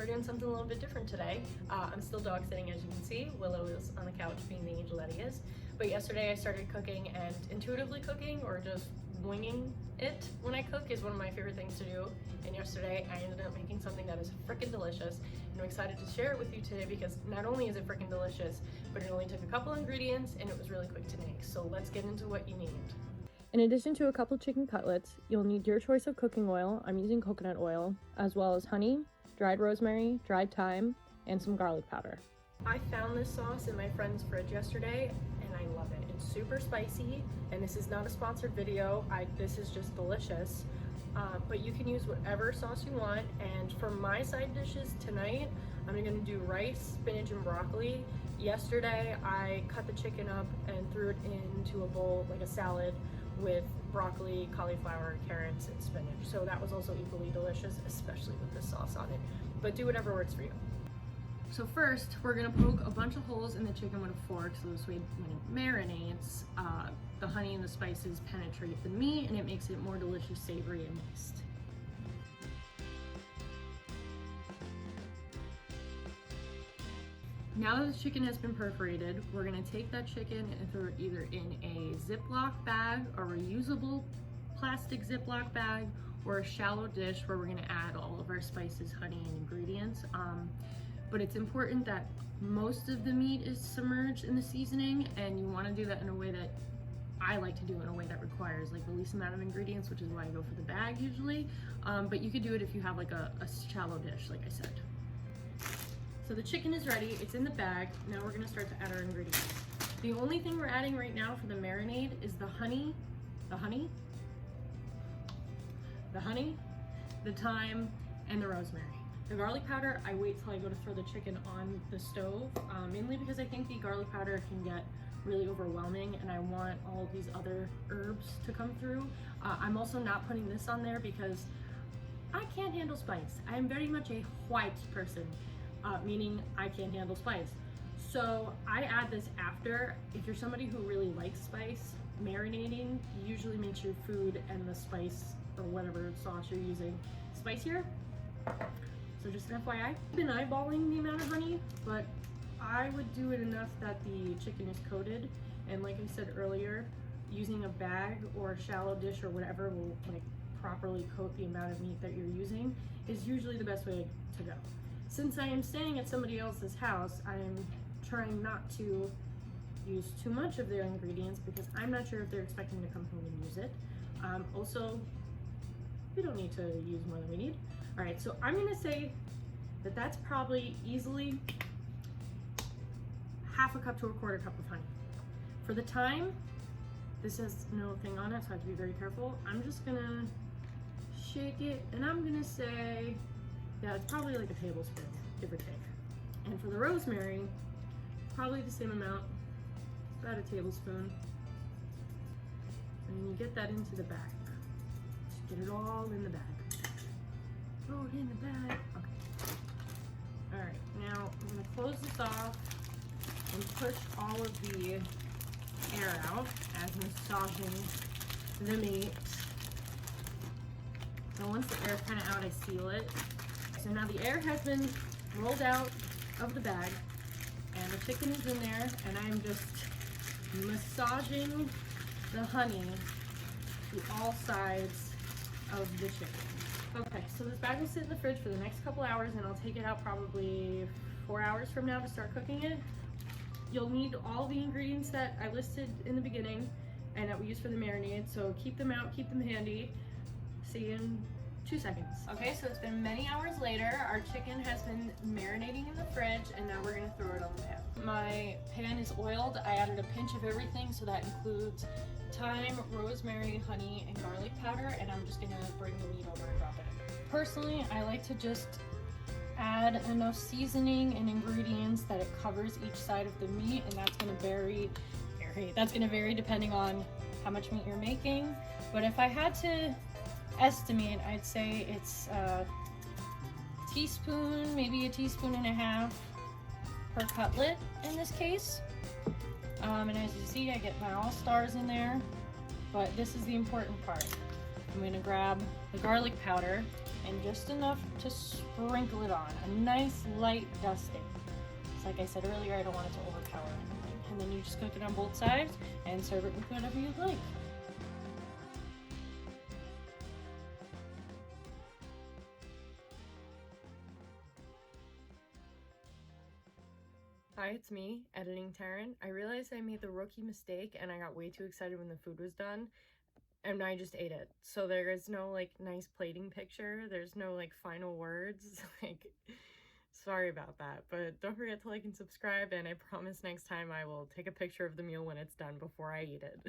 we're doing something a little bit different today. I'm still dog sitting, as you can see. Willow is on the couch being the angel that he is. But yesterday I started cooking, and intuitively cooking or just winging it when I cook is one of my favorite things to do. And yesterday I ended up making something that is freaking delicious, and I'm excited to share it with you today because not only is it freaking delicious, but it only took a couple ingredients and it was really quick to make. So let's get into what you need. In addition to a couple chicken cutlets, you'll need your choice of cooking oil. I'm using coconut oil, as well as honey, dried rosemary, dried thyme, and some garlic powder. I found this sauce in my friend's fridge yesterday and I love it. It's super spicy, and this is not a sponsored video. This is just delicious. But you can use whatever sauce you want, and for my side dishes tonight, I'm gonna do rice, spinach, and broccoli. Yesterday, I cut the chicken up and threw it into a bowl, like a salad, with broccoli, cauliflower, carrots, and spinach. So that was also equally delicious, especially with this sauce on it. But do whatever works for you. So first, we're gonna poke a bunch of holes in the chicken with a fork, so this way when it marinates, the honey and the spices penetrate the meat and it makes it more delicious, savory, and moist. Now that the chicken has been perforated, we're gonna take that chicken and throw it either in a Ziploc bag, a reusable plastic Ziploc bag, or a shallow dish where we're gonna add all of our spices, honey, and ingredients. But it's important that most of the meat is submerged in the seasoning, and you wanna do that in a way that I like to do, in a way that requires like the least amount of ingredients, which is why I go for the bag usually. But you could do it if you have like a shallow dish, like I said. So the chicken is ready, it's in the bag. Now we're gonna start to add our ingredients. The only thing we're adding right now for the marinade is the thyme, and the rosemary. The garlic powder, I wait till I go to throw the chicken on the stove, mainly because I think the garlic powder can get really overwhelming and I want all of these other herbs to come through. I'm also not putting this on there because I can't handle spice. I am very much a white person. Meaning I can't handle spice. So I add this after. If you're somebody who really likes spice, marinating usually makes your food and the spice or whatever sauce you're using spicier. So just an FYI. I've been eyeballing the amount of honey, but I would do it enough that the chicken is coated. And like I said earlier, using a bag or a shallow dish or whatever will like properly coat the amount of meat that you're using is usually the best way to go. Since I am staying at somebody else's house, I'm trying not to use too much of their ingredients because I'm not sure if they're expecting to come home and use it. Also, we don't need to use more than we need. All right, so I'm gonna say that that's probably easily half a cup to a quarter cup of honey. For the thyme, this has no thing on it, so I have to be very careful. I'm just gonna shake it, and I'm gonna say, yeah, it's probably like a tablespoon, give or take. And for the rosemary, probably the same amount, about a tablespoon. And you get that into the bag. Just get it all in the bag. Throw it in the bag. Okay. All right, now I'm gonna close this off and push all of the air out as massaging the meat. So once the air is kind of out, I seal it. So now the air has been rolled out of the bag and the chicken is in there, and I'm just massaging the honey to all sides of the chicken. Okay, so this bag will sit in the fridge for the next couple hours, and I'll take it out probably 4 hours from now to start cooking it. You'll need all the ingredients that I listed in the beginning and that we use for the marinade, so keep them out, keep them handy. See you in 2 seconds. Okay, so it's been many hours later. Our chicken has been marinating in the fridge, and now we're gonna throw it on the pan. My pan is oiled. I added a pinch of everything, so that includes thyme, rosemary, honey, and garlic powder, and I'm just gonna bring the meat over and drop it in. Personally, I like to just add enough seasoning and ingredients that it covers each side of the meat, and that's gonna vary depending on how much meat you're making. But if I had to estimate, I'd say it's a teaspoon, maybe a teaspoon and a half per cutlet in this case. And as you see, I get my all stars in there, but this is the important part. I'm gonna grab the garlic powder and just enough to sprinkle it on. A nice light dusting. So like I said earlier, I don't want it to overpower anything. And then you just cook it on both sides and serve it with whatever you'd like. Hi, it's me, Editing Taryn. I realized I made the rookie mistake and I got way too excited when the food was done, and I just ate it. So there is no like nice plating picture, there's no like final words. Like, sorry about that, but don't forget to like and subscribe, and I promise next time I will take a picture of the meal when it's done before I eat it.